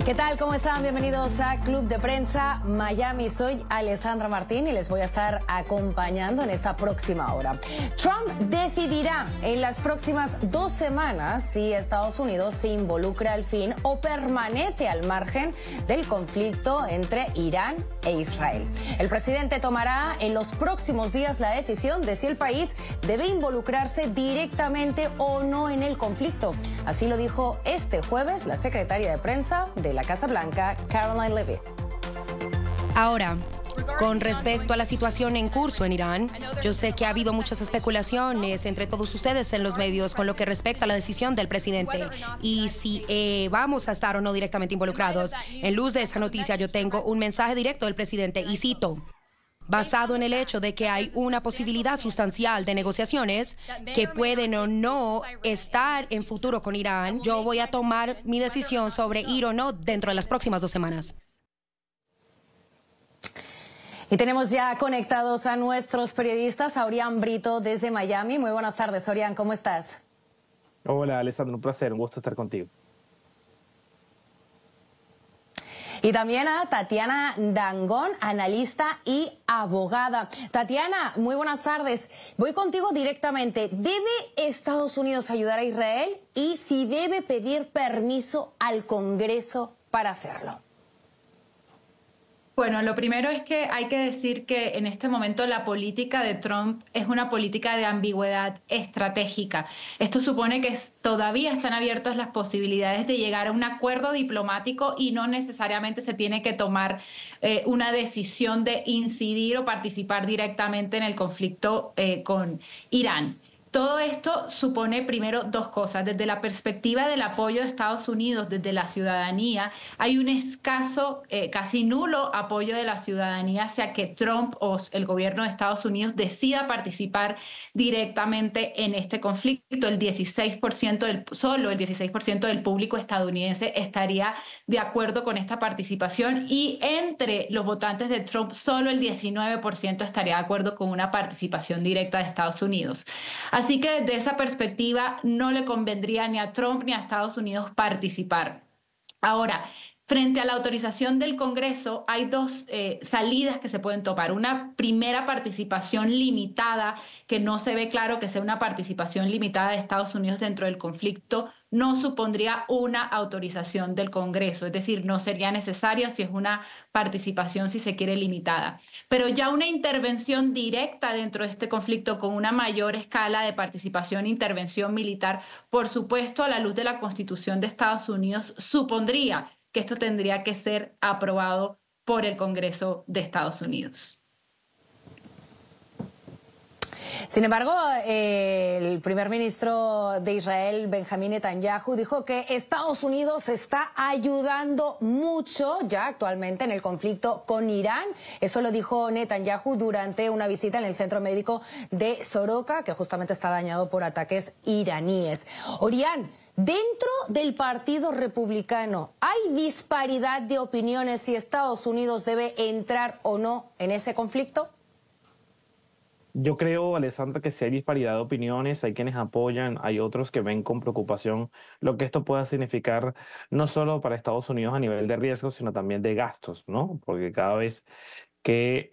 ¿Qué tal? ¿Cómo están? Bienvenidos a Club de Prensa Miami. Soy Alessandra Martín y les voy a estar acompañando en esta próxima hora. Trump decidirá en las próximas 2 semanas si Estados Unidos se involucra al fin o permanece al margen del conflicto entre Irán e Israel. El presidente tomará en los próximos días la decisión de si el país debe involucrarse directamente o no en el conflicto. Así lo dijo este jueves la secretaria de prensa de la Casa Blanca, Caroline Leavitt. Ahora, con respecto a la situación en curso en Irán, yo sé que ha habido muchas especulaciones entre todos ustedes en los medios con lo que respecta a la decisión del presidente y si vamos a estar o no directamente involucrados. En luz de esa noticia, yo tengo un mensaje directo del presidente y cito: basado en el hecho de que hay una posibilidad sustancial de negociaciones que pueden o no estar en futuro con Irán, yo voy a tomar mi decisión sobre ir o no dentro de las próximas 2 semanas. Y tenemos ya conectados a nuestros periodistas, a Orián Brito desde Miami. Muy buenas tardes, Orián, ¿cómo estás? Hola, Alessandra, un placer, un gusto estar contigo. Y también a Tatiana Dangón, analista y abogada. Tatiana, muy buenas tardes. Voy contigo directamente. ¿Debe Estados Unidos ayudar a Israel? Y si debe pedir permiso al Congreso para hacerlo. Bueno, lo primero es que hay que decir que en este momento la política de Trump es una política de ambigüedad estratégica. Esto supone que todavía están abiertas las posibilidades de llegar a un acuerdo diplomático y no necesariamente se tiene que tomar una decisión de incidir o participar directamente en el conflicto con Irán. Todo esto supone primero 2 cosas. Desde la perspectiva del apoyo de Estados Unidos, desde la ciudadanía, hay un escaso, casi nulo apoyo de la ciudadanía hacia que Trump o el gobierno de Estados Unidos decida participar directamente en este conflicto. Solo el 16% del público estadounidense estaría de acuerdo con esta participación y entre los votantes de Trump solo el 19% estaría de acuerdo con una participación directa de Estados Unidos. Así que desde esa perspectiva no le convendría ni a Trump ni a Estados Unidos participar. Ahora, frente a la autorización del Congreso, hay 2 salidas que se pueden tomar. Una primera participación limitada, que no se ve claro que sea una participación limitada de Estados Unidos dentro del conflicto, no supondría una autorización del Congreso, es decir, no sería necesario si es una participación, si se quiere, limitada. Pero ya una intervención directa dentro de este conflicto con una mayor escala de participación e intervención militar, por supuesto, a la luz de la Constitución de Estados Unidos, supondría que esto tendría que ser aprobado por el Congreso de Estados Unidos. Sin embargo, el primer ministro de Israel, Benjamín Netanyahu, dijo que Estados Unidos está ayudando mucho ya actualmente en el conflicto con Irán. Eso lo dijo Netanyahu durante una visita en el centro médico de Soroka, que justamente está dañado por ataques iraníes. Orián, dentro del Partido Republicano, ¿hay disparidad de opiniones si Estados Unidos debe entrar o no en ese conflicto? Yo creo, Alessandra, que sí hay disparidad de opiniones, hay quienes apoyan, hay otros que ven con preocupación lo que esto pueda significar no solo para Estados Unidos a nivel de riesgos, sino también de gastos, ¿no? Porque cada vez que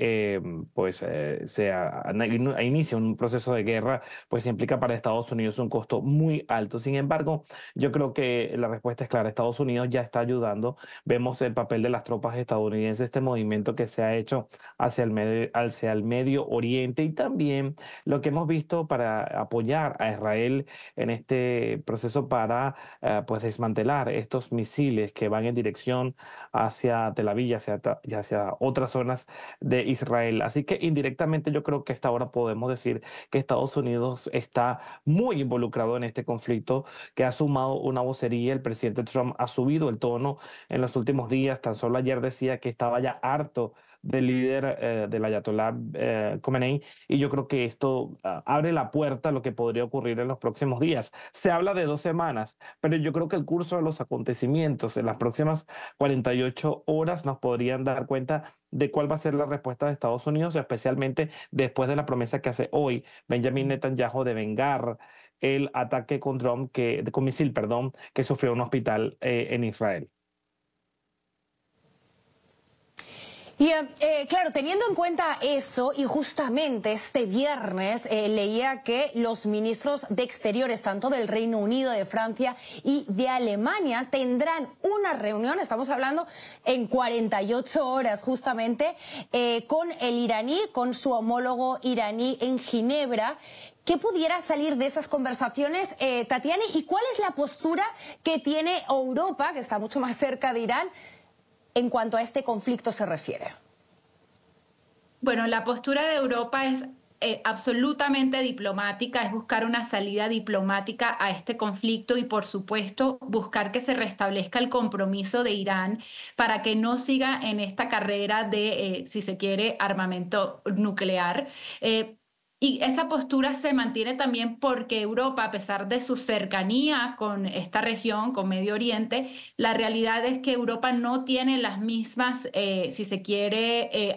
inicia un proceso de guerra, pues implica para Estados Unidos un costo muy alto. Sin embargo, yo creo que la respuesta es clara. Estados Unidos ya está ayudando. Vemos el papel de las tropas estadounidenses, este movimiento que se ha hecho hacia el Medio Oriente y también lo que hemos visto para apoyar a Israel en este proceso para desmantelar estos misiles que van en dirección hacia Tel Aviv y hacia otras zonas de Israel. Así que indirectamente yo creo que hasta ahora podemos decir que Estados Unidos está muy involucrado en este conflicto, que ha sumado una vocería. El presidente Trump ha subido el tono en los últimos días. Tan solo ayer decía que estaba ya harto del líder del Ayatollah Khomeini, y yo creo que esto abre la puerta a lo que podría ocurrir en los próximos días. Se habla de 2 semanas, pero yo creo que el curso de los acontecimientos en las próximas 48 horas nos podrían dar cuenta de cuál va a ser la respuesta de Estados Unidos, especialmente después de la promesa que hace hoy Benjamin Netanyahu de vengar el ataque con misil, que sufrió un hospital en Israel. Y claro, teniendo en cuenta eso, y justamente este viernes leía que los ministros de Exteriores, tanto del Reino Unido, de Francia y de Alemania, tendrán una reunión, estamos hablando en 48 horas justamente, con el iraní, con su homólogo iraní en Ginebra. ¿Qué pudiera salir de esas conversaciones, Tatiana? ¿Y cuál es la postura que tiene Europa, que está mucho más cerca de Irán, en cuanto a este conflicto se refiere? Bueno, la postura de Europa es absolutamente diplomática, es buscar una salida diplomática a este conflicto y, por supuesto, buscar que se restablezca el compromiso de Irán para que no siga en esta carrera de, si se quiere, armamento nuclear. Y esa postura se mantiene también porque Europa, a pesar de su cercanía con esta región, con Medio Oriente, la realidad es que Europa no tiene las mismas, si se quiere,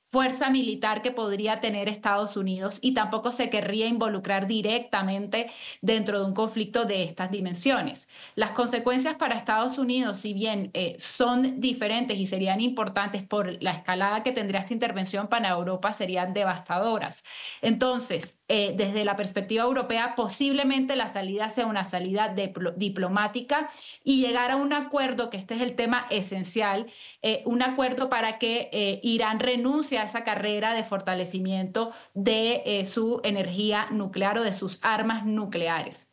fuerza militar que podría tener Estados Unidos y tampoco se querría involucrar directamente dentro de un conflicto de estas dimensiones. Las consecuencias para Estados Unidos, si bien son diferentes y serían importantes por la escalada que tendría esta intervención para Europa, serían devastadoras. Entonces, desde la perspectiva europea, posiblemente la salida sea una salida diplomática y llegar a un acuerdo, que este es el tema esencial, un acuerdo para que Irán renuncie a esa carrera de fortalecimiento de su energía nuclear o de sus armas nucleares.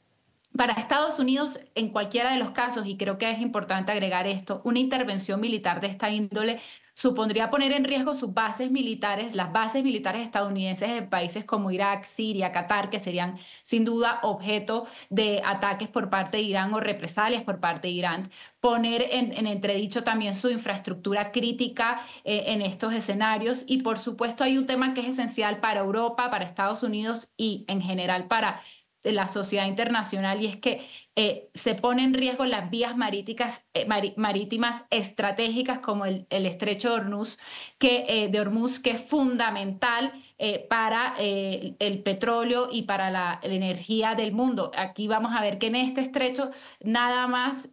Para Estados Unidos, en cualquiera de los casos, y creo que es importante agregar esto, una intervención militar de esta índole supondría poner en riesgo sus bases militares, las bases militares estadounidenses en países como Irak, Siria, Qatar, que serían sin duda objeto de ataques por parte de Irán o represalias por parte de Irán, poner en entredicho también su infraestructura crítica en estos escenarios. Y por supuesto hay un tema que es esencial para Europa, para Estados Unidos y en general para la sociedad internacional, y es que se ponen en riesgo las vías marítimas estratégicas como el estrecho de Hormuz, que es fundamental para el petróleo y para la energía del mundo. Aquí vamos a ver que en este estrecho nada más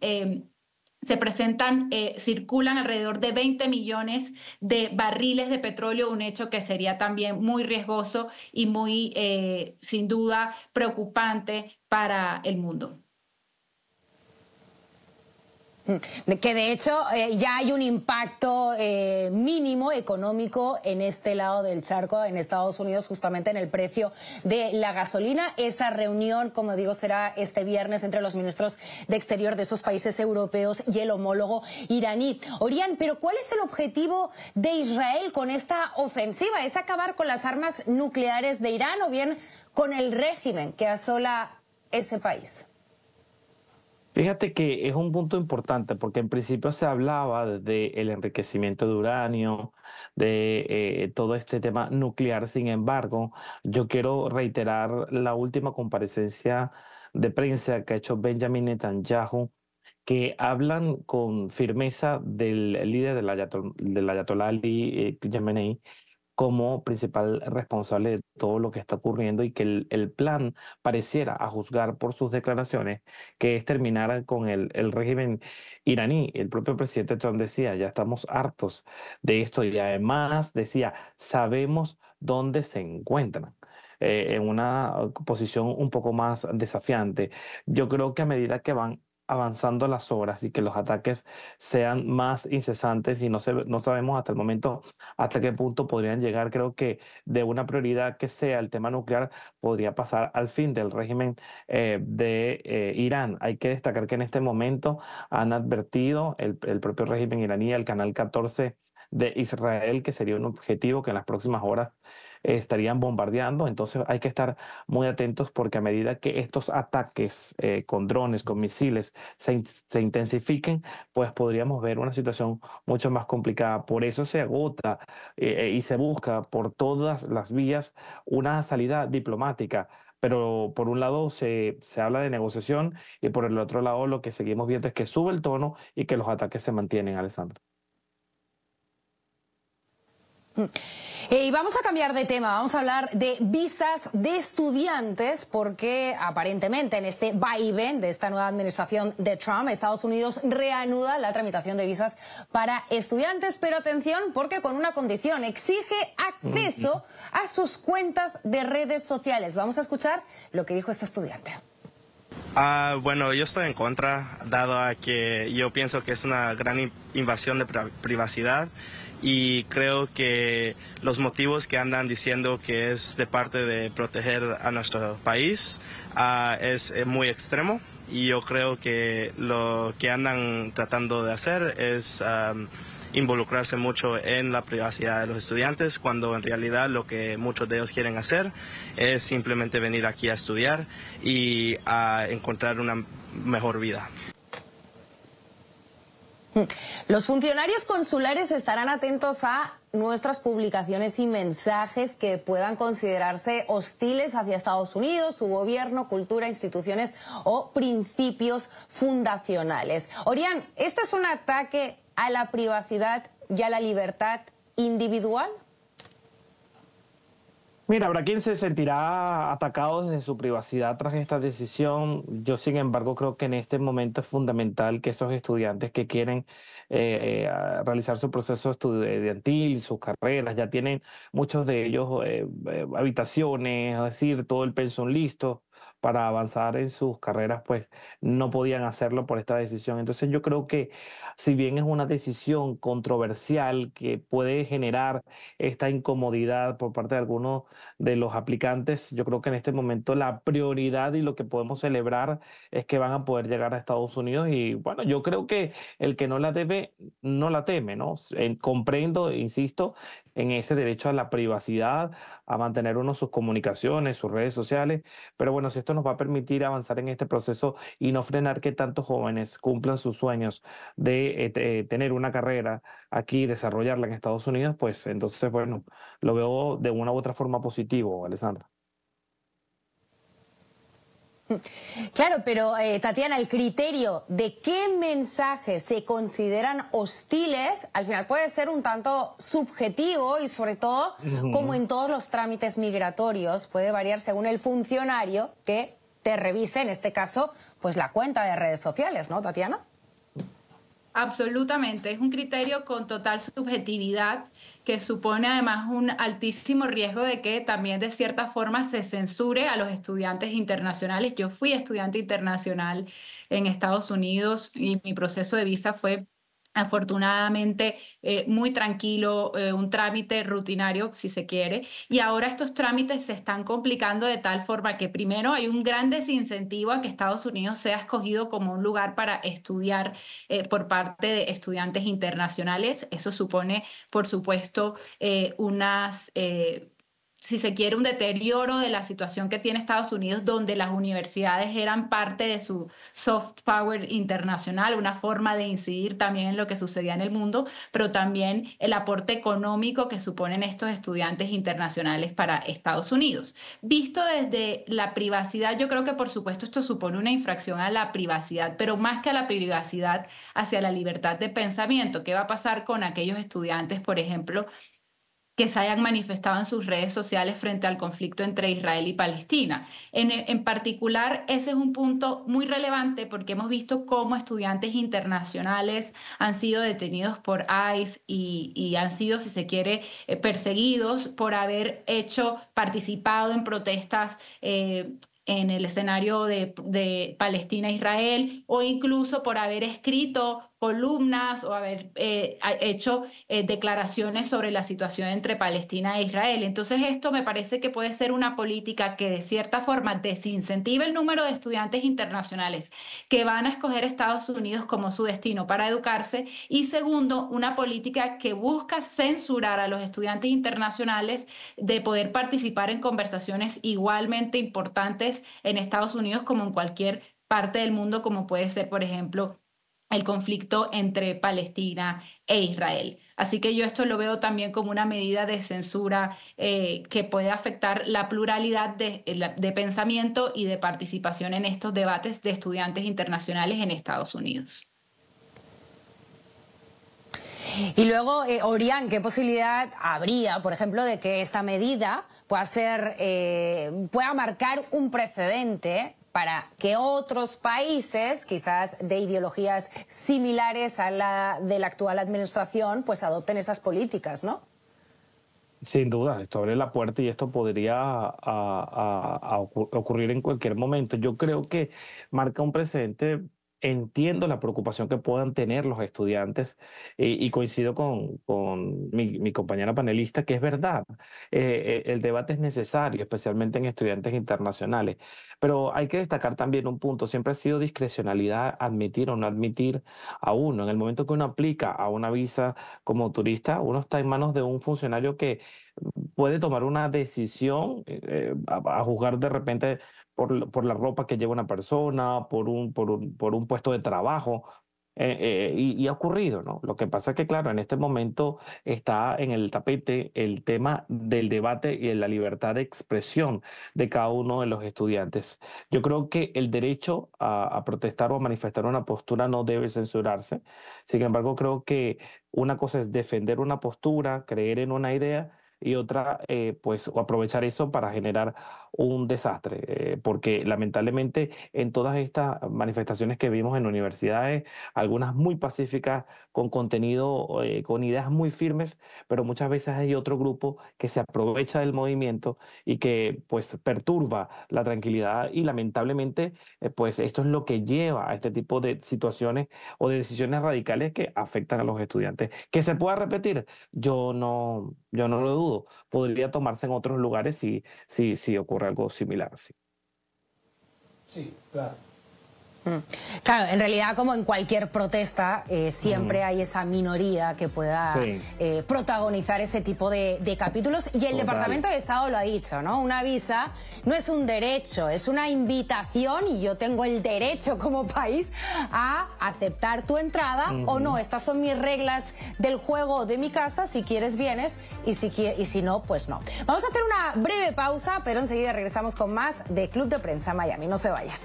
circulan alrededor de 20 millones de barriles de petróleo, un hecho que sería también muy riesgoso y muy, sin duda, preocupante para el mundo. Que de hecho ya hay un impacto mínimo económico en este lado del charco, en Estados Unidos, justamente en el precio de la gasolina. Esa reunión, como digo, será este viernes entre los ministros de Exterior de esos países europeos y el homólogo iraní. Orián, pero ¿cuál es el objetivo de Israel con esta ofensiva? ¿Es acabar con las armas nucleares de Irán o bien con el régimen que asola ese país? Fíjate que es un punto importante porque en principio se hablaba del enriquecimiento de uranio, de todo este tema nuclear. Sin embargo, yo quiero reiterar la última comparecencia de prensa que ha hecho Benjamin Netanyahu, que hablan con firmeza del líder del Ayatollah Ali Khamenei como principal responsable de todo lo que está ocurriendo, y que el plan pareciera, a juzgar por sus declaraciones, que es terminar con el régimen iraní. El propio presidente Trump decía, ya estamos hartos de esto, y además decía, sabemos dónde se encuentran. En una posición un poco más desafiante. Yo creo que a medida que van avanzando las horas y que los ataques sean más incesantes, y no sabemos hasta el momento hasta qué punto podrían llegar, creo que de una prioridad que sea el tema nuclear podría pasar al fin del régimen de Irán. Hay que destacar que en este momento han advertido el propio régimen iraní, el Canal 14 de Israel, que sería un objetivo que en las próximas horas estarían bombardeando. Entonces hay que estar muy atentos, porque a medida que estos ataques con drones, con misiles se intensifiquen, pues podríamos ver una situación mucho más complicada. Por eso se agota y se busca por todas las vías una salida diplomática. Pero por un lado se habla de negociación, y por el otro lado lo que seguimos viendo es que sube el tono y que los ataques se mantienen, Alessandra. Y vamos a cambiar de tema, vamos a hablar de visas de estudiantes, porque aparentemente en este vaivén de esta nueva administración de Trump, Estados Unidos reanuda la tramitación de visas para estudiantes, pero atención, porque con una condición: exige acceso a sus cuentas de redes sociales. Vamos a escuchar lo que dijo esta estudiante. Bueno, yo estoy en contra, dado a que yo pienso que es una gran invasión de privacidad. Y creo que los motivos que andan diciendo que es de parte de proteger a nuestro país es muy extremo, y yo creo que lo que andan tratando de hacer es involucrarse mucho en la privacidad de los estudiantes, cuando en realidad lo que muchos de ellos quieren hacer es simplemente venir aquí a estudiar y a encontrar una mejor vida. Los funcionarios consulares estarán atentos a nuestras publicaciones y mensajes que puedan considerarse hostiles hacia Estados Unidos, su gobierno, cultura, instituciones o principios fundacionales. Orián, ¿esto es un ataque a la privacidad y a la libertad individual? Mira, habrá quien se sentirá atacado desde su privacidad tras esta decisión. Yo, sin embargo, creo que en este momento es fundamental que esos estudiantes que quieren realizar su proceso estudiantil, sus carreras, ya tienen muchos de ellos habitaciones, es decir, todo el pensum listo para avanzar en sus carreras, pues no podían hacerlo por esta decisión. Entonces yo creo que, si bien es una decisión controversial que puede generar esta incomodidad por parte de algunos de los aplicantes, yo creo que en este momento la prioridad y lo que podemos celebrar es que van a poder llegar a Estados Unidos. Y bueno, yo creo que el que no la debe, no la teme, ¿no? Comprendo, insisto, en ese derecho a la privacidad, a mantener uno sus comunicaciones, sus redes sociales, pero bueno, si esto nos va a permitir avanzar en este proceso y no frenar que tantos jóvenes cumplan sus sueños de tener una carrera aquí, desarrollarla en Estados Unidos, pues entonces, bueno, lo veo de una u otra forma positivo, Alessandra. Claro, pero Tatiana, el criterio de qué mensajes se consideran hostiles al final puede ser un tanto subjetivo y, sobre todo, como en todos los trámites migratorios, puede variar según el funcionario que te revise, en este caso, pues la cuenta de redes sociales, ¿no, Tatiana? Absolutamente, es un criterio con total subjetividad, que supone además un altísimo riesgo de que también de cierta forma se censure a los estudiantes internacionales. Yo fui estudiante internacional en Estados Unidos y mi proceso de visa fue afortunadamente muy tranquilo, un trámite rutinario, si se quiere, y ahora estos trámites se están complicando de tal forma que, primero, hay un gran desincentivo a que Estados Unidos sea escogido como un lugar para estudiar por parte de estudiantes internacionales. Eso supone, por supuesto, si se quiere, un deterioro de la situación que tiene Estados Unidos, donde las universidades eran parte de su soft power internacional, una forma de incidir también en lo que sucedía en el mundo, pero también el aporte económico que suponen estos estudiantes internacionales para Estados Unidos. Visto desde la privacidad, yo creo que por supuesto esto supone una infracción a la privacidad, pero más que a la privacidad, hacia la libertad de pensamiento. ¿Qué va a pasar con aquellos estudiantes, por ejemplo, que se hayan manifestado en sus redes sociales frente al conflicto entre Israel y Palestina? En particular, ese es un punto muy relevante, porque hemos visto cómo estudiantes internacionales han sido detenidos por ICE y han sido, si se quiere, perseguidos por haber participado en protestas en el escenario de Palestina-Israel, o incluso por haber escrito columnas o haber hecho declaraciones sobre la situación entre Palestina e Israel. Entonces esto me parece que puede ser una política que de cierta forma desincentiva el número de estudiantes internacionales que van a escoger Estados Unidos como su destino para educarse, y segundo, una política que busca censurar a los estudiantes internacionales de poder participar en conversaciones igualmente importantes en Estados Unidos como en cualquier parte del mundo, como puede ser, por ejemplo, el conflicto entre Palestina e Israel. Así que yo esto lo veo también como una medida de censura que puede afectar la pluralidad de pensamiento y de participación en estos debates de estudiantes internacionales en Estados Unidos. Y luego, Orián, ¿qué posibilidad habría, por ejemplo, de que esta medida pueda marcar un precedente para que otros países, quizás de ideologías similares a la de la actual administración, pues adopten esas políticas, ¿no? Sin duda, esto abre la puerta y esto podría ocurrir en cualquier momento. Yo creo que marca un precedente. Entiendo la preocupación que puedan tener los estudiantes y coincido con mi compañera panelista que es verdad, el debate es necesario, especialmente en estudiantes internacionales, pero hay que destacar también un punto, siempre ha sido discrecionalidad admitir o no admitir a uno. En el momento que uno aplica a una visa como turista, uno está en manos de un funcionario que puede tomar una decisión a juzgar de repente por la ropa que lleva una persona, por un puesto de trabajo. Y ha ocurrido, ¿no? Lo que pasa es que, claro, en este momento está en el tapete el tema del debate y de la libertad de expresión de cada uno de los estudiantes. Yo creo que el derecho a protestar o a manifestar una postura no debe censurarse. Sin embargo, creo que una cosa es defender una postura, creer en una idea, y otra, pues, aprovechar eso para generar un desastre, porque lamentablemente en todas estas manifestaciones que vimos en universidades, algunas muy pacíficas, con contenido, con ideas muy firmes, pero muchas veces hay otro grupo que se aprovecha del movimiento y que, pues, perturba la tranquilidad y lamentablemente, pues, esto es lo que lleva a este tipo de situaciones o de decisiones radicales que afectan a los estudiantes. ¿Que se pueda repetir? Yo no lo dudo. Podría tomarse en otros lugares si ocurre algo similar. Sí. Sí, claro. Claro, en realidad, como en cualquier protesta, siempre hay esa minoría que pueda protagonizar ese tipo de capítulos. Y el Departamento de Estado lo ha dicho, ¿no? Una visa no es un derecho, es una invitación y yo tengo el derecho como país a aceptar tu entrada o no. Estas son mis reglas del juego de mi casa. Si quieres, vienes y si no, pues no. Vamos a hacer una breve pausa, pero enseguida regresamos con más de Club de Prensa Miami. No se vayan.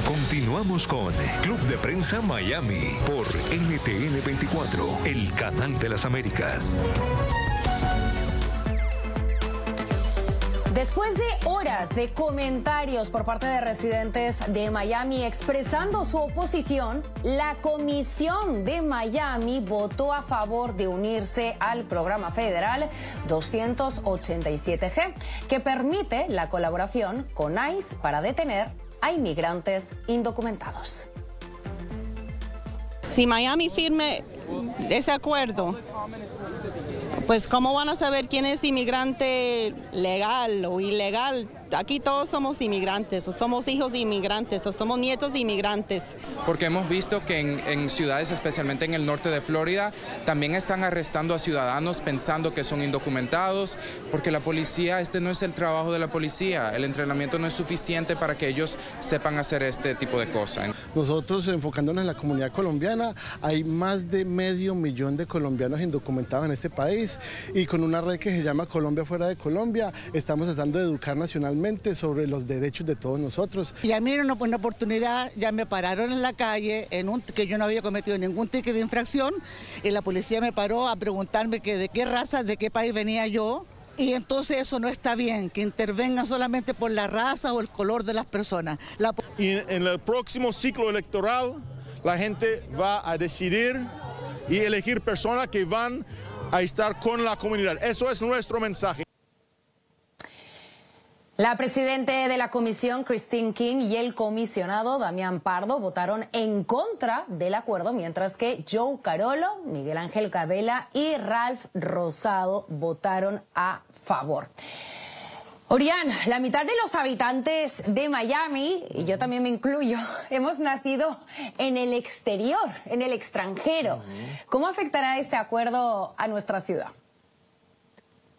Continuamos con Club de Prensa Miami por NTN 24, el canal de las Américas. Después de horas de comentarios por parte de residentes de Miami expresando su oposición, la Comisión de Miami votó a favor de unirse al programa federal 287G, que permite la colaboración con ICE para detener a inmigrantes indocumentados. Si Miami firme ese acuerdo, pues ¿cómo van a saber quién es inmigrante legal o ilegal? Aquí todos somos inmigrantes, o somos hijos de inmigrantes, o somos nietos de inmigrantes. Porque hemos visto que en ciudades, especialmente en el norte de Florida, también están arrestando a ciudadanos pensando que son indocumentados, porque la policía, este no es el trabajo de la policía, el entrenamiento no es suficiente para que ellos sepan hacer este tipo de cosas. Nosotros, enfocándonos en la comunidad colombiana, hay más de 500,000 de colombianos indocumentados en este país, y con una red que se llama Colombia Fuera de Colombia, estamos tratando de educar nacionalmente sobre los derechos de todos nosotros. Y a mí en una oportunidad ya me pararon en la calle, que yo no había cometido ningún ticket de infracción, y la policía me paró a preguntarme que de qué raza, de qué país venía yo. Y entonces eso no está bien, que intervengan solamente por la raza o el color de las personas. Y en el próximo ciclo electoral la gente va a decidir y elegir personas que van a estar con la comunidad. Eso es nuestro mensaje. La presidenta de la comisión, Christine King, y el comisionado, Damián Pardo, votaron en contra del acuerdo, mientras que Joe Carolo, Miguel Ángel Cabela y Ralph Rosado votaron a favor. Orián, la mitad de los habitantes de Miami, y yo también me incluyo, hemos nacido en el exterior, en el extranjero. ¿Cómo afectará este acuerdo a nuestra ciudad?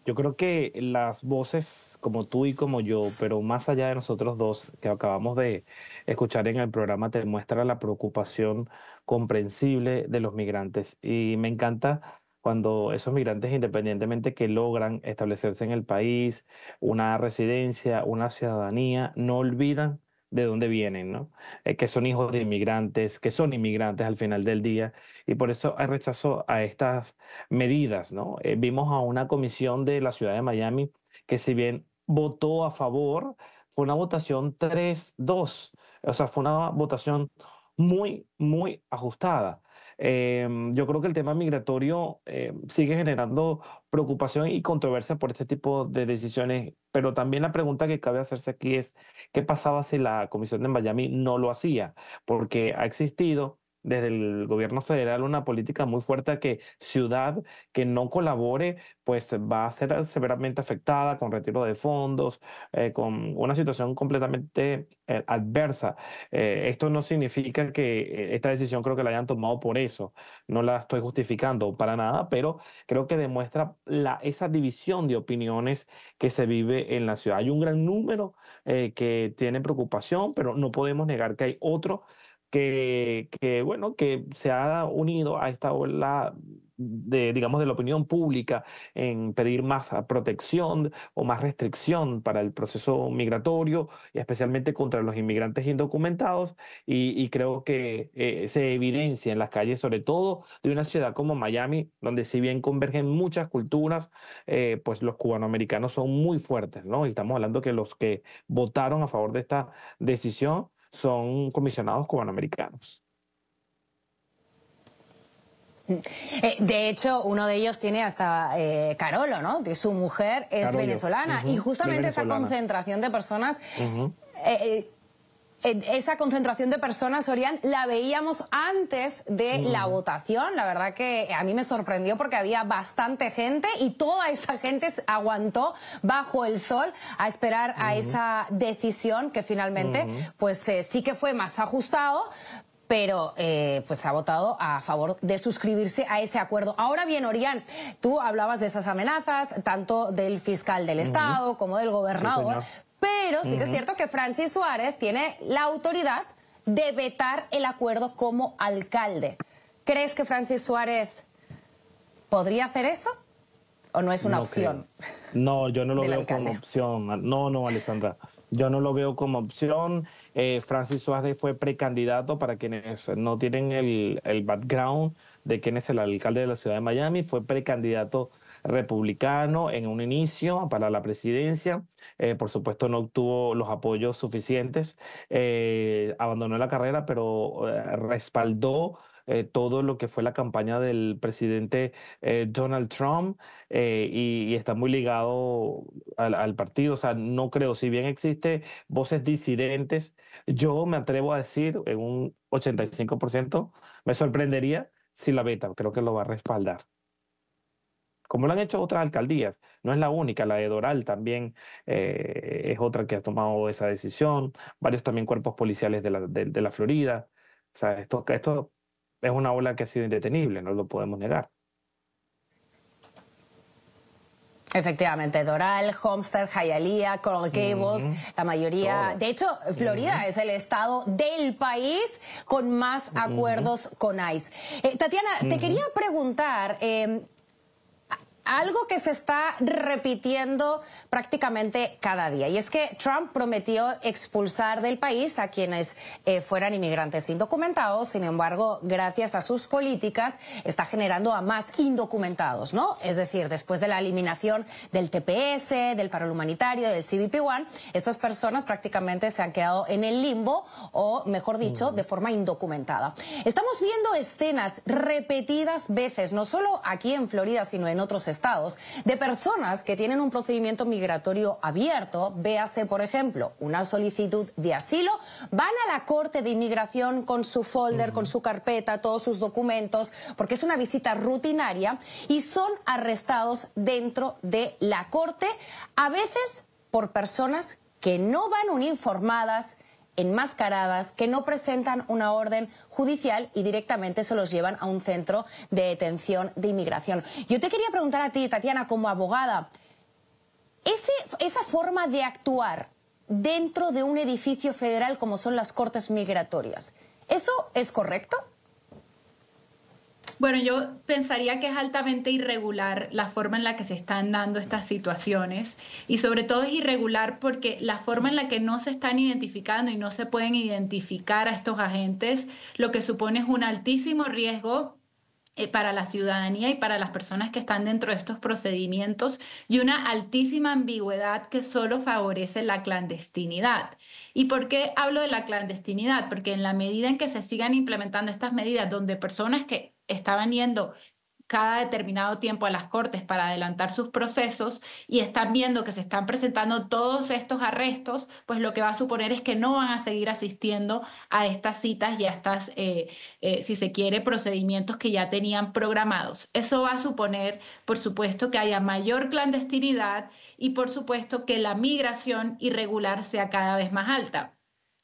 Yo creo que las voces como tú y como yo, pero más allá de nosotros dos que acabamos de escuchar en el programa, te muestra la preocupación comprensible de los migrantes. Y me encanta cuando esos migrantes, independientemente que logran establecerse en el país, una residencia, una ciudadanía, no olvidan de dónde vienen, ¿no? Que son hijos de inmigrantes, que son inmigrantes al final del día, y por eso hay rechazo a estas medidas, ¿no? Vimos a una comisión de la ciudad de Miami que, si bien votó a favor, fue una votación 3-2, o sea, fue una votación muy, muy ajustada. Yo creo que el tema migratorio sigue generando preocupación y controversia por este tipo de decisiones, pero también la pregunta que cabe hacerse aquí es, ¿qué pasaba si la Comisión de Miami no lo hacía? Porque ha existido desde el gobierno federal una política muy fuerte a que ciudad que no colabore pues va a ser severamente afectada con retiro de fondos, con una situación completamente adversa. Esto no significa que esta decisión creo que la hayan tomado por eso, no la estoy justificando para nada, pero creo que demuestra esa división de opiniones que se vive en la ciudad. Hay un gran número que tiene preocupación, pero no podemos negar que hay otro bueno, que se ha unido a esta ola digamos, de la opinión pública en pedir más protección o más restricción para el proceso migratorio, y especialmente contra los inmigrantes indocumentados, y creo que se evidencia en las calles, sobre todo de una ciudad como Miami, donde si bien convergen muchas culturas, pues los cubanoamericanos son muy fuertes, ¿no? Y estamos hablando que los que votaron a favor de esta decisión son comisionados cubanoamericanos. De hecho, uno de ellos tiene hasta Carolo, ¿no? De su mujer es Carollo. venezolana. Y justamente esa concentración de personas... esa concentración de personas, Orián, la veíamos antes de la votación. La verdad que a mí me sorprendió porque había bastante gente y toda esa gente aguantó bajo el sol a esperar a esa decisión que finalmente pues sí que fue más ajustado, pero pues ha votado a favor de suscribirse a ese acuerdo. Ahora bien, Orián, tú hablabas de esas amenazas, tanto del fiscal del Estado como del gobernador, sí, pero sí que es cierto que Francis Suárez tiene la autoridad de vetar el acuerdo como alcalde. ¿Crees que Francis Suárez podría hacer eso o no es una opción? No, yo no lo veo como opción. No, Alessandra. Yo no lo veo como opción. Francis Suárez fue precandidato, para quienes no tienen el background de quién es el alcalde de la ciudad de Miami. Fue precandidato republicano en un inicio para la presidencia. Por supuesto no obtuvo los apoyos suficientes. Abandonó la carrera, pero respaldó todo lo que fue la campaña del presidente Donald Trump, y está muy ligado al partido. O sea, no creo, si bien existe voces disidentes, yo me atrevo a decir en un 85%, me sorprendería si la veta, creo que lo va a respaldar. Como lo han hecho otras alcaldías, no es la única, la de Doral también es otra que ha tomado esa decisión, varios también cuerpos policiales de la Florida. O sea, esto es una ola que ha sido indetenible, no lo podemos negar. Efectivamente, Doral, Homestead, Hialeah, Coral Gables, la mayoría... Todas. De hecho, Florida es el estado del país con más acuerdos con ICE. Tatiana, te quería preguntar... algo que se está repitiendo prácticamente cada día, y es que Trump prometió expulsar del país a quienes fueran inmigrantes indocumentados. Sin embargo, gracias a sus políticas está generando a más indocumentados, ¿no? Es decir, después de la eliminación del TPS, del paro humanitario, del CBP-1, estas personas prácticamente se han quedado en el limbo, o mejor dicho, de forma indocumentada. Estamos viendo escenas repetidas veces, no solo aquí en Florida, sino en otros estados, de personas que tienen un procedimiento migratorio abierto. Véase, por ejemplo, una solicitud de asilo, van a la Corte de Inmigración con su folder, con su carpeta, todos sus documentos, porque es una visita rutinaria, y son arrestados dentro de la Corte, a veces por personas que no van uniformadas, enmascaradas, que no presentan una orden judicial, y directamente se los llevan a un centro de detención de inmigración. Yo te quería preguntar a ti, Tatiana, como abogada, esa forma de actuar dentro de un edificio federal como son las Cortes Migratorias, ¿eso es correcto? Bueno, yo pensaría que es altamente irregular la forma en la que se están dando estas situaciones y sobre todo es irregular porque la forma en la que no se están identificando y no se pueden identificar a estos agentes, lo que supone es un altísimo riesgo para la ciudadanía y para las personas que están dentro de estos procedimientos y una altísima ambigüedad que solo favorece la clandestinidad. ¿Y por qué hablo de la clandestinidad? Porque en la medida en que se sigan implementando estas medidas donde personas que estaban yendo cada determinado tiempo a las cortes para adelantar sus procesos y están viendo que se están presentando todos estos arrestos, pues lo que va a suponer es que no van a seguir asistiendo a estas citas y a estas, si se quiere, procedimientos que ya tenían programados. Eso va a suponer, por supuesto, que haya mayor clandestinidad y, por supuesto, que la migración irregular sea cada vez más alta.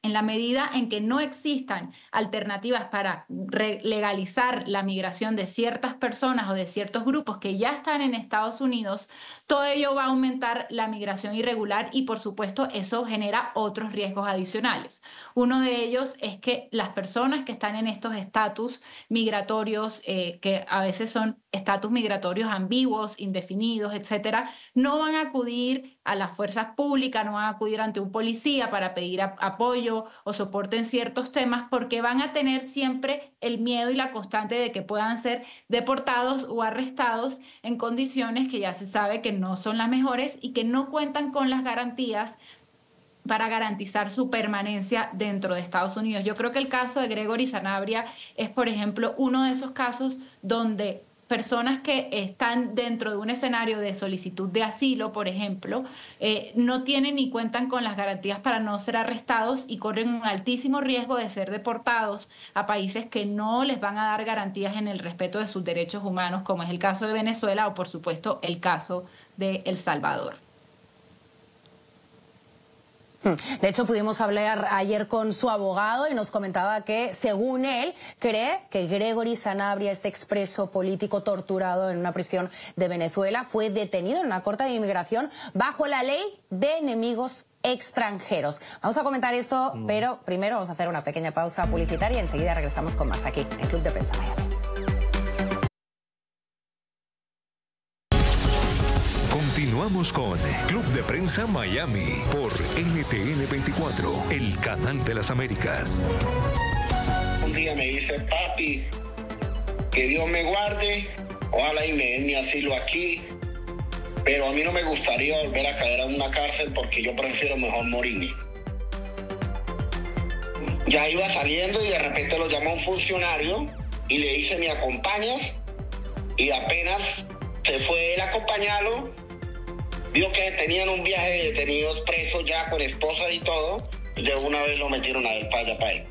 En la medida en que no existan alternativas para legalizar la migración de ciertas personas o de ciertos grupos que ya están en Estados Unidos, todo ello va a aumentar la migración irregular y, por supuesto, eso genera otros riesgos adicionales. Uno de ellos es que las personas que están en estos estatus migratorios, que a veces son estatus migratorios ambiguos, indefinidos, etcétera, no van a acudir a las fuerzas públicas, no van a acudir ante un policía para pedir apoyo o soporte en ciertos temas porque van a tener siempre el miedo y la constante de que puedan ser deportados o arrestados en condiciones que ya se sabe que no son las mejores y que no cuentan con las garantías para garantizar su permanencia dentro de Estados Unidos. Yo creo que el caso de Gregory Sanabria es, por ejemplo, uno de esos casos donde personas que están dentro de un escenario de solicitud de asilo, por ejemplo, no tienen ni cuentan con las garantías para no ser arrestados y corren un altísimo riesgo de ser deportados a países que no les van a dar garantías en el respeto de sus derechos humanos, como es el caso de Venezuela o, por supuesto, el caso de El Salvador. De hecho, pudimos hablar ayer con su abogado y nos comentaba que, según él, cree que Gregory Sanabria, este expreso político torturado en una prisión de Venezuela, fue detenido en una corte de inmigración bajo la ley de enemigos extranjeros. Vamos a comentar esto, pero primero vamos a hacer una pequeña pausa publicitaria y enseguida regresamos con más aquí en Club de Prensa Miami. Continuamos con Club de Prensa Miami por NTN 24, el canal de las Américas. Un día me dice, papi, que Dios me guarde, ojalá y me den mi asilo aquí, pero a mí no me gustaría volver a caer a una cárcel porque yo prefiero mejor morirme. Ya iba saliendo y de repente lo llamó un funcionario y le dice, ¿me acompañas? Y apenas se fue él a acompañarlo, vio que tenían un viaje de detenidos presos ya con esposas y todo, y de una vez lo metieron a él para allá para él.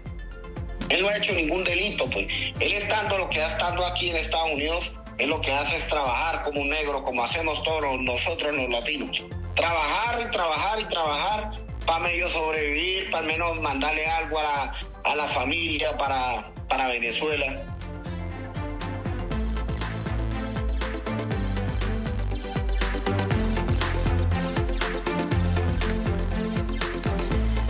Él no ha hecho ningún delito, pues. Él estando lo que ha estado aquí en Estados Unidos, él lo que hace es trabajar como un negro, como hacemos todos nosotros los latinos. Trabajar y trabajar y trabajar para medio sobrevivir, para al menos mandarle algo a la familia, para Venezuela.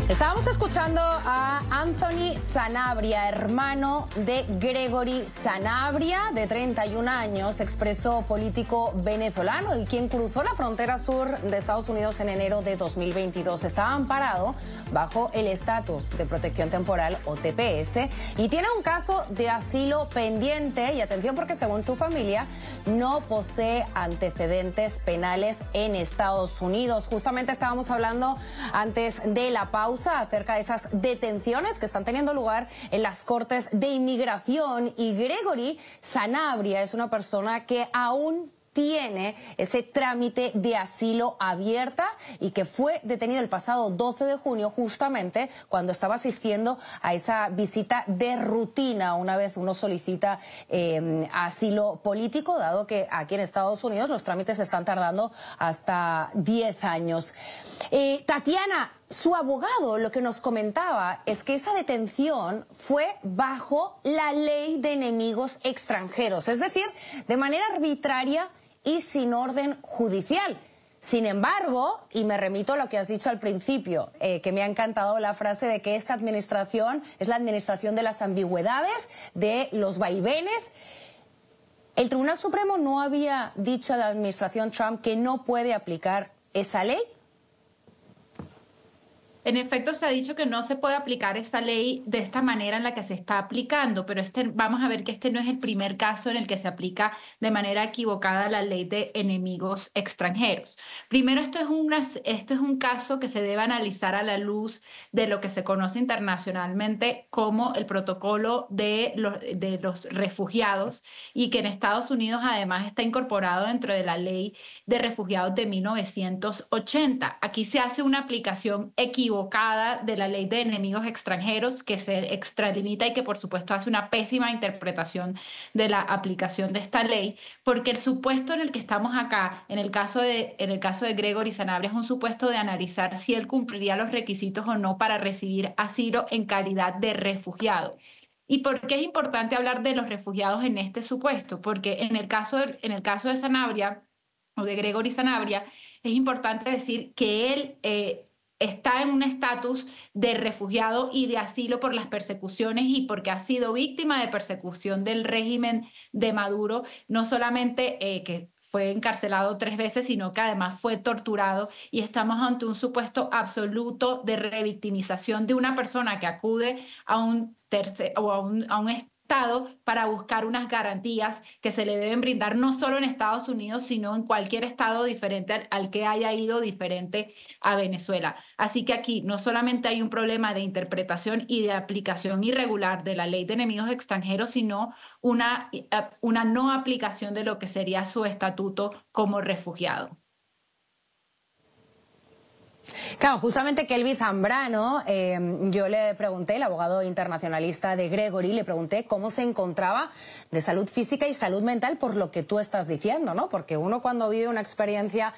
Estábamos escuchando a Anthony Sanabria, hermano de Gregory Sanabria, de 31 años, expreso político venezolano y quien cruzó la frontera sur de Estados Unidos en enero de 2022. Estaba amparado bajo el estatus de protección temporal o TPS y tiene un caso de asilo pendiente y atención porque según su familia no posee antecedentes penales en Estados Unidos. Justamente estábamos hablando antes de la pausa acerca de esas detenciones que están teniendo lugar en las cortes de inmigración y Gregory Sanabria es una persona que aún tiene ese trámite de asilo abierta y que fue detenido el pasado 12 de junio justamente cuando estaba asistiendo a esa visita de rutina una vez uno solicita asilo político, dado que aquí en Estados Unidos los trámites están tardando hasta 10 años. Tatiana, su abogado lo que nos comentaba es que esa detención fue bajo la ley de enemigos extranjeros, es decir, de manera arbitraria y sin orden judicial. Sin embargo, y me remito a lo que has dicho al principio, que me ha encantado la frase de que esta administración es la administración de las ambigüedades, de los vaivenes. ¿El Tribunal Supremo no había dicho a la administración Trump que no puede aplicar esa ley? En efecto, se ha dicho que no se puede aplicar esa ley de esta manera en la que se está aplicando, pero vamos a ver que este no es el primer caso en el que se aplica de manera equivocada la ley de enemigos extranjeros. Primero, esto es un caso que se debe analizar a la luz de lo que se conoce internacionalmente como el protocolo de los refugiados, y que en Estados Unidos además está incorporado dentro de la ley de refugiados de 1980. Aquí se hace una aplicación equivocada de la ley de enemigos extranjeros, que se extralimita y que por supuesto hace una pésima interpretación de la aplicación de esta ley, porque el supuesto en el que estamos acá, en el caso de Gregory Sanabria, es un supuesto de analizar si él cumpliría los requisitos o no para recibir asilo en calidad de refugiado. ¿Y por qué es importante hablar de los refugiados en este supuesto? Porque en el caso de Sanabria, o de Gregory Sanabria, es importante decir que él está en un estatus de refugiado y de asilo por las persecuciones y porque ha sido víctima de persecución del régimen de Maduro, no solamente que fue encarcelado 3 veces, sino que además fue torturado, y estamos ante un supuesto absoluto de revictimización de una persona que acude a un Estado para buscar unas garantías que se le deben brindar no solo en Estados Unidos, sino en cualquier estado diferente al que haya ido, diferente a Venezuela. Así que aquí no solamente hay un problema de interpretación y de aplicación irregular de la ley de enemigos extranjeros, sino una no aplicación de lo que sería su estatuto como refugiado. Claro, justamente Kelvin Zambrano, yo le pregunté, el abogado internacionalista de Gregory, le pregunté cómo se encontraba de salud física y salud mental por lo que tú estás diciendo, ¿no? Porque uno cuando vive una experiencia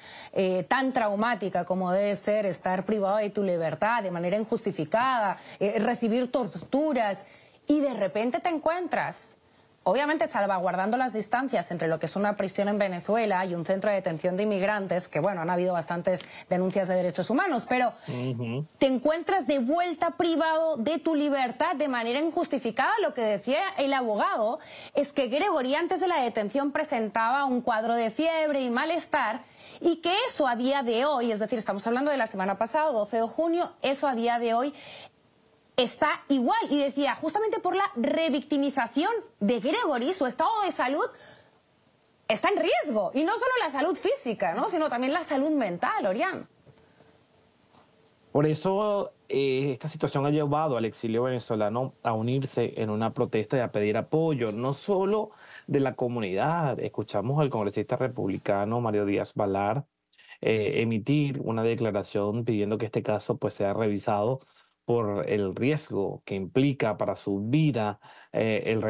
tan traumática como debe ser estar privado de tu libertad de manera injustificada, recibir torturas, y de repente te encuentras, obviamente salvaguardando las distancias entre lo que es una prisión en Venezuela y un centro de detención de inmigrantes, que bueno, han habido bastantes denuncias de derechos humanos, pero te encuentras de vuelta privado de tu libertad de manera injustificada. Lo que decía el abogado es que Gregory antes de la detención presentaba un cuadro de fiebre y malestar, y que eso a día de hoy, es decir, estamos hablando de la semana pasada, 12 de junio, eso a día de hoy está igual. Y decía, justamente por la revictimización de Gregory, su estado de salud está en riesgo. Y no solo la salud física, ¿no?, sino también la salud mental, Orián. Por eso esta situación ha llevado al exilio venezolano a unirse en una protesta y a pedir apoyo, no solo de la comunidad. Escuchamos al congresista republicano Mario Díaz Valar emitir una declaración pidiendo que este caso pues sea revisado por el riesgo que implica para su vida el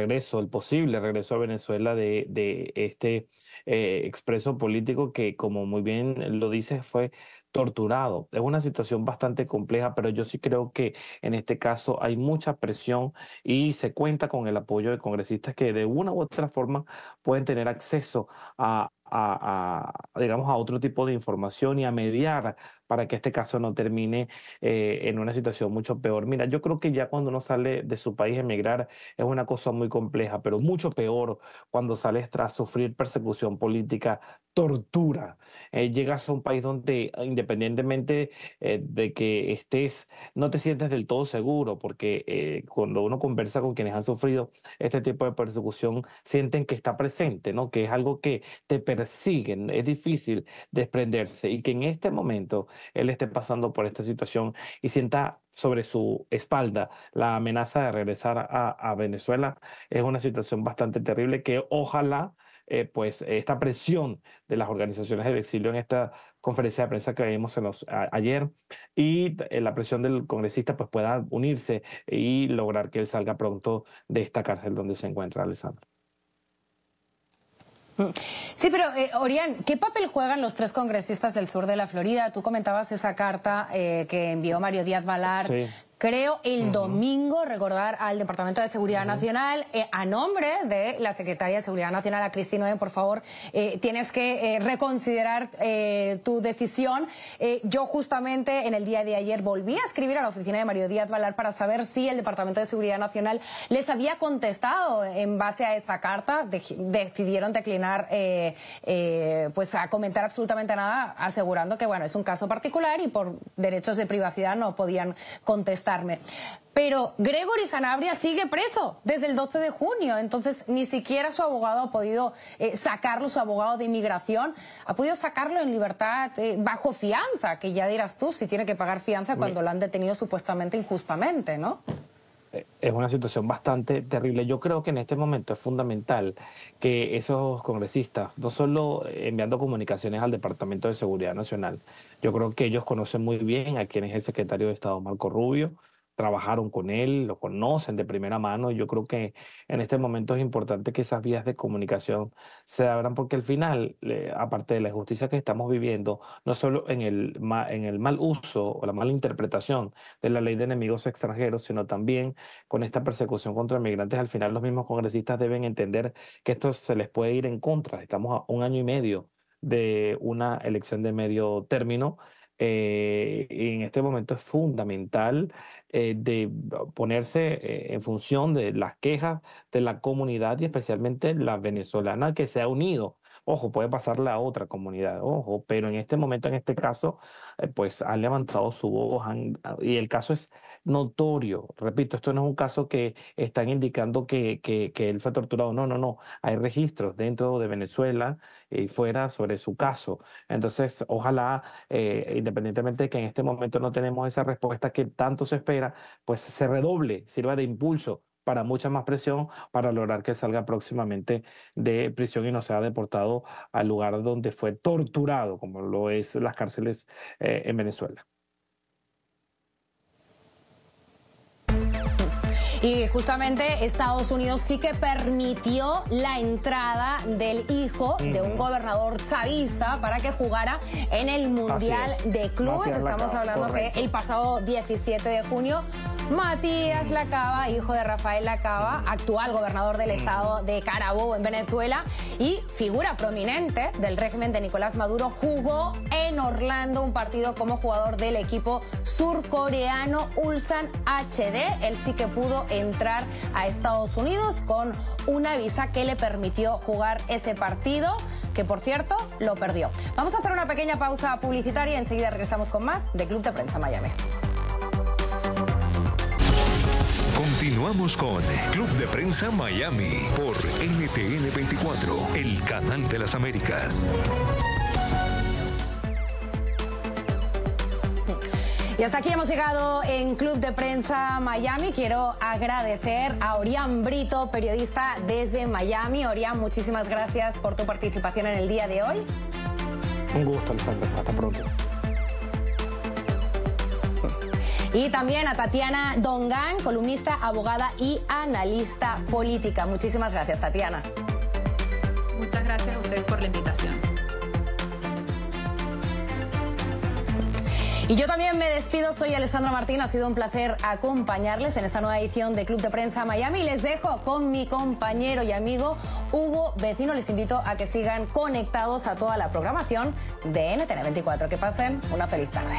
posible regreso a Venezuela de este expreso político que, como muy bien lo dice, fue torturado. Es una situación bastante compleja, pero yo sí creo que en este caso hay mucha presión y se cuenta con el apoyo de congresistas que de una u otra forma pueden tener acceso digamos, a otro tipo de información y a mediar para que este caso no termine en una situación mucho peor. Mira, yo creo que ya cuando uno sale de su país, emigrar es una cosa muy compleja, pero mucho peor cuando sales tras sufrir persecución política, tortura. Llegas a un país donde independientemente de que estés, no te sientes del todo seguro, porque cuando uno conversa con quienes han sufrido este tipo de persecución, sienten que está presente, ¿no?, que es algo que te persiguen, es difícil desprenderse, y que en este momento él esté pasando por esta situación y sienta sobre su espalda la amenaza de regresar a Venezuela, es una situación bastante terrible que ojalá pues esta presión de las organizaciones del exilio en esta conferencia de prensa que vimos ayer y la presión del congresista pues pueda unirse y lograr que él salga pronto de esta cárcel donde se encuentra, Alessandra. Sí, pero Orián, ¿qué papel juegan los 3 congresistas del sur de la Florida? Tú comentabas esa carta que envió Mario Díaz Valar. Sí. creo, el domingo, recordar al Departamento de Seguridad Nacional, a nombre de la Secretaria de Seguridad Nacional, a Cristina Oden, por favor, tienes que reconsiderar tu decisión. Yo justamente en el día de ayer volví a escribir a la oficina de Mario Díaz Balart para saber si el Departamento de Seguridad Nacional les había contestado en base a esa carta. Decidieron declinar pues a comentar absolutamente nada, asegurando que bueno, es un caso particular y por derechos de privacidad no podían contestarme. Pero Gregory Sanabria sigue preso desde el 12 de junio, entonces ni siquiera su abogado ha podido sacarlo, su abogado de inmigración ha podido sacarlo en libertad bajo fianza, que ya dirás tú si tiene que pagar fianza cuando lo han detenido supuestamente injustamente, ¿no? Es una situación bastante terrible. Yo creo que en este momento es fundamental que esos congresistas, no solo enviando comunicaciones al Departamento de Seguridad Nacional, yo creo que ellos conocen muy bien a quién es el secretario de Estado, Marco Rubio, trabajaron con él, lo conocen de primera mano. Yo creo que en este momento es importante que esas vías de comunicación se abran, porque al final, aparte de la injusticia que estamos viviendo, no solo en el mal uso o la mala interpretación de la ley de enemigos extranjeros, sino también con esta persecución contra migrantes, al final los mismos congresistas deben entender que esto se les puede ir en contra. Estamos a 1 año y medio de una elección de medio término. Y en este momento es fundamental de ponerse en función de las quejas de la comunidad y especialmente la venezolana que se ha unido. Ojo, puede pasarle a otra comunidad, ojo, pero en este momento, en este caso, pues han levantado su voz y el caso es notorio. Repito, esto no es un caso que están indicando que él fue torturado. No, no, no. Hay registros dentro de Venezuela y fuera sobre su caso. Entonces, ojalá, independientemente de que en este momento no tenemos esa respuesta que tanto se espera, pues se redoble, sirva de impulso para mucha más presión, para lograr que salga próximamente de prisión y no sea deportado al lugar donde fue torturado, como lo es las cárceles en Venezuela. Y justamente Estados Unidos sí que permitió la entrada del hijo de un gobernador chavista para que jugara en el Mundial de Clubes. Estamos hablando que el pasado 17 de junio, Matías Lacaba, hijo de Rafael Lacaba, actual gobernador del estado de Carabobo en Venezuela y figura prominente del régimen de Nicolás Maduro, jugó en Orlando un partido como jugador del equipo surcoreano Ulsan HD. Él sí que pudo entrar a Estados Unidos con una visa que le permitió jugar ese partido, que por cierto lo perdió. Vamos a hacer una pequeña pausa publicitaria y enseguida regresamos con más de Club de Prensa Miami. Continuamos con Club de Prensa Miami por NTN 24, el canal de las Américas. Y hasta aquí hemos llegado en Club de Prensa Miami. Quiero agradecer a Orián Brito, periodista desde Miami. Orián, muchísimas gracias por tu participación en el día de hoy. Un gusto, Alessandra. Hasta pronto. Y también a Tatiana Dongán, columnista, abogada y analista política. Muchísimas gracias, Tatiana. Muchas gracias a ustedes por la invitación. Y yo también me despido, soy Alessandra Martín, ha sido un placer acompañarles en esta nueva edición de Club de Prensa Miami. Les dejo con mi compañero y amigo Hugo Vecino. Les invito a que sigan conectados a toda la programación de NTN 24. Que pasen una feliz tarde.